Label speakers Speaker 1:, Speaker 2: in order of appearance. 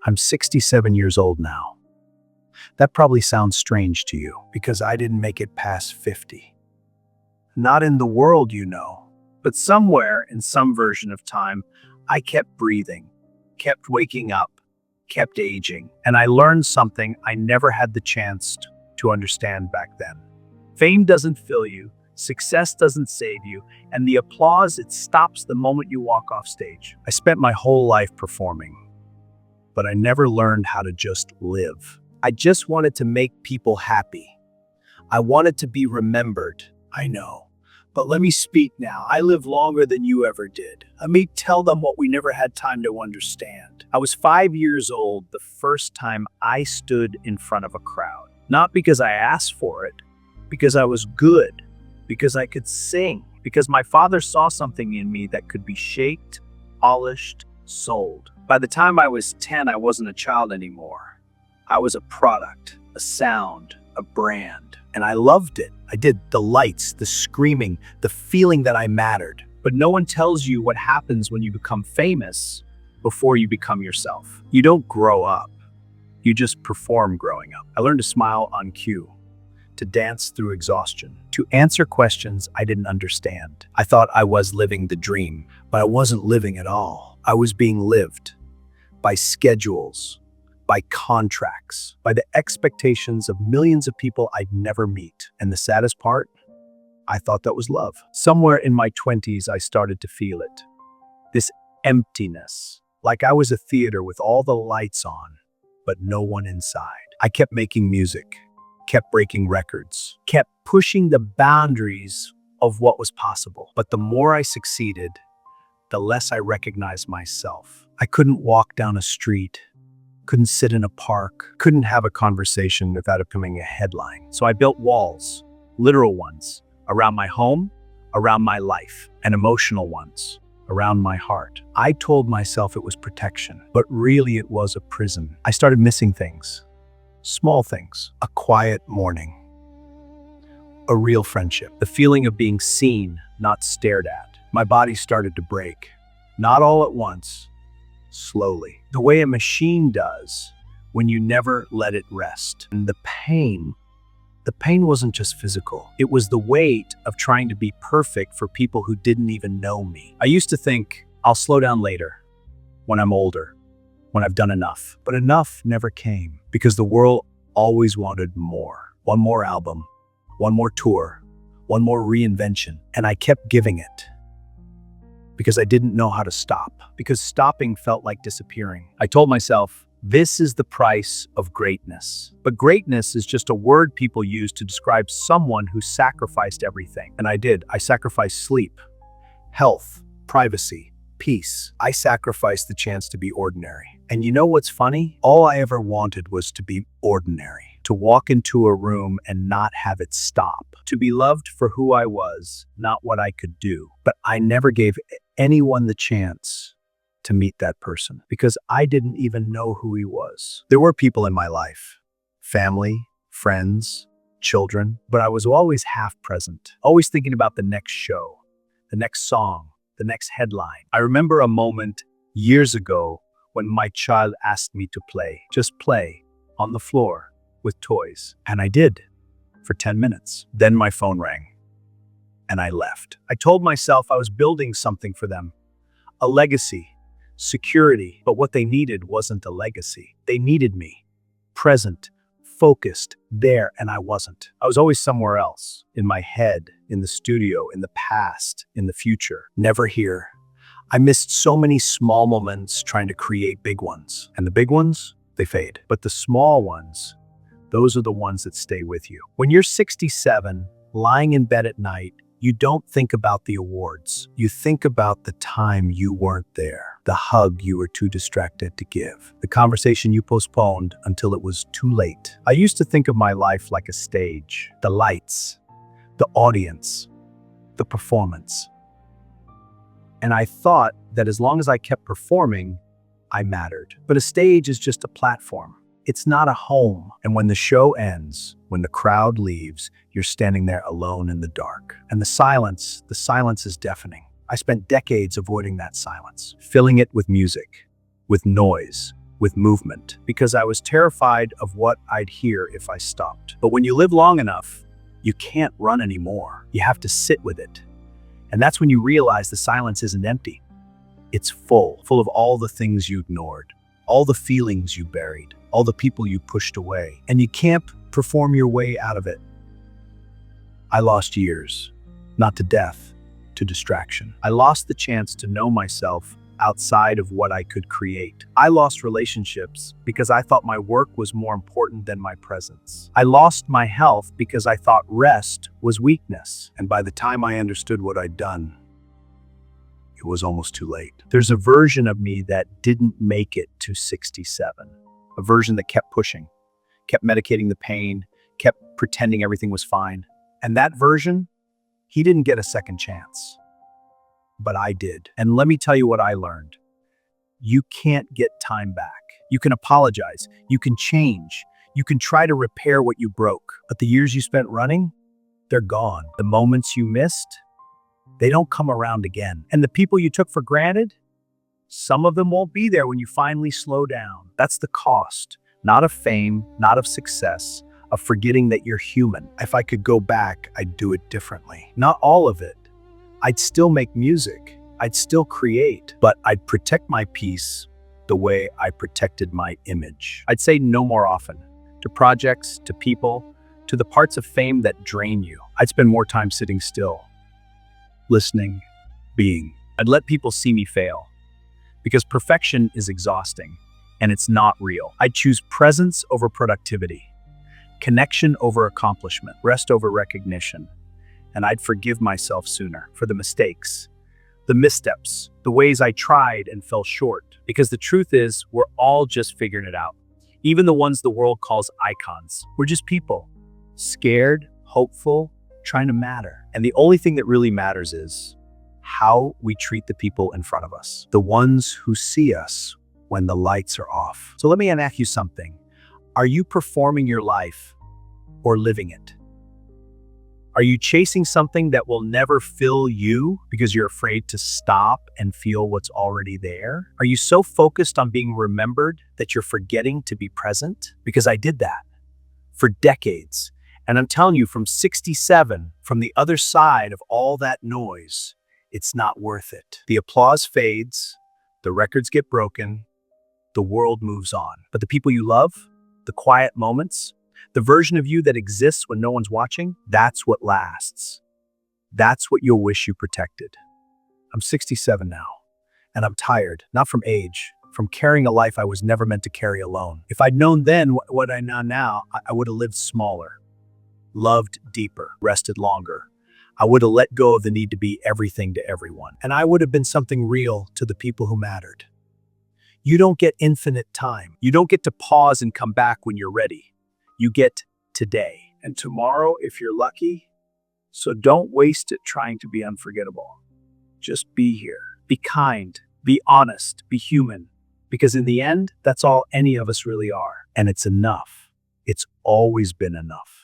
Speaker 1: I'm 67 years old now. That probably sounds strange to you because I didn't make it past 50. Not in the world, but somewhere in some version of time, I kept breathing, kept waking up, kept aging, and I learned something I never had the chance to understand back then. Fame doesn't fill you, success doesn't save you, and the applause, it stops the moment you walk off stage. I spent my whole life performing, but I never learned how to just live. I just wanted to make people happy. I wanted to be remembered. I know. But let me speak now. I live longer than you ever did. Let me tell them what we never had time to understand. I was 5 years old the first time I stood in front of a crowd. Not because I asked for it, because I was good, because I could sing, because my father saw something in me that could be shaped, polished, sold. By the time I was 10, I wasn't a child anymore. I was a product, a sound, a brand, and I loved it. I did the lights, the screaming, the feeling that I mattered. But no one tells you what happens when you become famous before you become yourself. You don't grow up. You just perform growing up. I learned to smile on cue, to dance through exhaustion, to answer questions I didn't understand. I thought I was living the dream, but I wasn't living at all. I was being lived by schedules, by contracts, by the expectations of millions of people I'd never meet. And the saddest part, I thought that was love. Somewhere in my 20s, I started to feel it. This emptiness, like I was a theater with all the lights on, but no one inside. I kept making music, kept breaking records, kept pushing the boundaries of what was possible. But the more I succeeded, the less I recognized myself. I couldn't walk down a street, couldn't sit in a park, couldn't have a conversation without it becoming a headline. So I built walls, literal ones, around my home, around my life, and emotional ones around my heart. I told myself it was protection, but really it was a prison. I started missing things, small things, a quiet morning, a real friendship, the feeling of being seen, not stared at. My body started to break, not all at once, slowly, the way a machine does when you never let it rest. And the pain wasn't just physical. It was the weight of trying to be perfect for people who didn't even know me. I used to think, I'll slow down later, when I'm older, when I've done enough. But enough never came because the world always wanted more. One more album, one more tour, one more reinvention. And I kept giving it because I didn't know how to stop, because stopping felt like disappearing. I told myself, this is the price of greatness. But greatness is just a word people use to describe someone who sacrificed everything. And I did. I sacrificed sleep, health, privacy, peace. I sacrificed the chance to be ordinary. And you know what's funny? All I ever wanted was to be ordinary, to walk into a room and not have it stop, to be loved for who I was, not what I could do. But I never gave anyone the chance to meet that person because I didn't even know who he was. There were people in my life, family, friends, children, but I was always half present, always thinking about the next show, the next song, the next headline. I remember a moment years ago when my child asked me to play, just play on the floor with toys. And I did for 10 minutes. Then my phone rang and I left. I told myself I was building something for them, a legacy, security. But what they needed wasn't a legacy. They needed me, present, focused, there, and I wasn't. I was always somewhere else, in my head, in the studio, in the past, in the future, never here. I missed so many small moments trying to create big ones. And the big ones, they fade. But the small ones, those are the ones that stay with you. When you're 67, lying in bed at night, you don't think about the awards. You think about the time you weren't there, the hug you were too distracted to give, the conversation you postponed until it was too late. I used to think of my life like a stage, the lights, the audience, the performance. And I thought that as long as I kept performing, I mattered. But a stage is just a platform. It's not a home. And when the show ends, when the crowd leaves, you're standing there alone in the dark. And the silence is deafening. I spent decades avoiding that silence, filling it with music, with noise, with movement because I was terrified of what I'd hear if I stopped. But when you live long enough, you can't run anymore. You have to sit with it. And that's when you realize the silence isn't empty. It's full of all the things you ignored, all the feelings you buried, all the people you pushed away, and you can't perform your way out of it. I lost years, not to death, to distraction. I lost the chance to know myself outside of what I could create. I lost relationships because I thought my work was more important than my presence. I lost my health because I thought rest was weakness. And by the time I understood what I'd done, it was almost too late. There's a version of me that didn't make it to 67. A version that kept pushing, kept medicating the pain, kept pretending everything was fine. And that version, he didn't get a second chance. But I did. And let me tell you what I learned. You can't get time back. You can apologize. You can change. You can try to repair what you broke. But the years you spent running, they're gone. The moments you missed, they don't come around again. And the people you took for granted, some of them won't be there when you finally slow down. That's the cost, not of fame, not of success, of forgetting that you're human. If I could go back, I'd do it differently. Not all of it. I'd still make music. I'd still create, but I'd protect my peace the way I protected my image. I'd say no more often to projects, to people, to the parts of fame that drain you. I'd spend more time sitting still, listening, being. I'd let people see me fail because perfection is exhausting and it's not real. I'd choose presence over productivity, connection over accomplishment, rest over recognition. And I'd forgive myself sooner for the mistakes, the missteps, the ways I tried and fell short. Because the truth is, we're all just figuring it out. Even the ones the world calls icons. We're just people, scared, hopeful, trying to matter. And the only thing that really matters is how we treat the people in front of us, the ones who see us when the lights are off. So let me ask you something. Are you performing your life or living it? Are you chasing something that will never fill you because you're afraid to stop and feel what's already there? Are you so focused on being remembered that you're forgetting to be present? Because I did that for decades. And I'm telling you, from 67, from the other side of all that noise, it's not worth it. The applause fades, the records get broken, the world moves on. But the people you love, the quiet moments, the version of you that exists when no one's watching, that's what lasts. That's what you'll wish you protected. I'm 67 now, and I'm tired, not from age, from carrying a life I was never meant to carry alone. If I'd known then what I know now, I would have lived smaller, loved deeper, rested longer. I would have let go of the need to be everything to everyone, and I would have been something real to the people who mattered. You don't get infinite time. You don't get to pause and come back when you're ready. You get today and tomorrow if you're lucky. So don't waste it trying to be unforgettable. Just be here. Be kind. Be honest. Be human. Because in the end, that's all any of us really are. And it's enough. It's always been enough.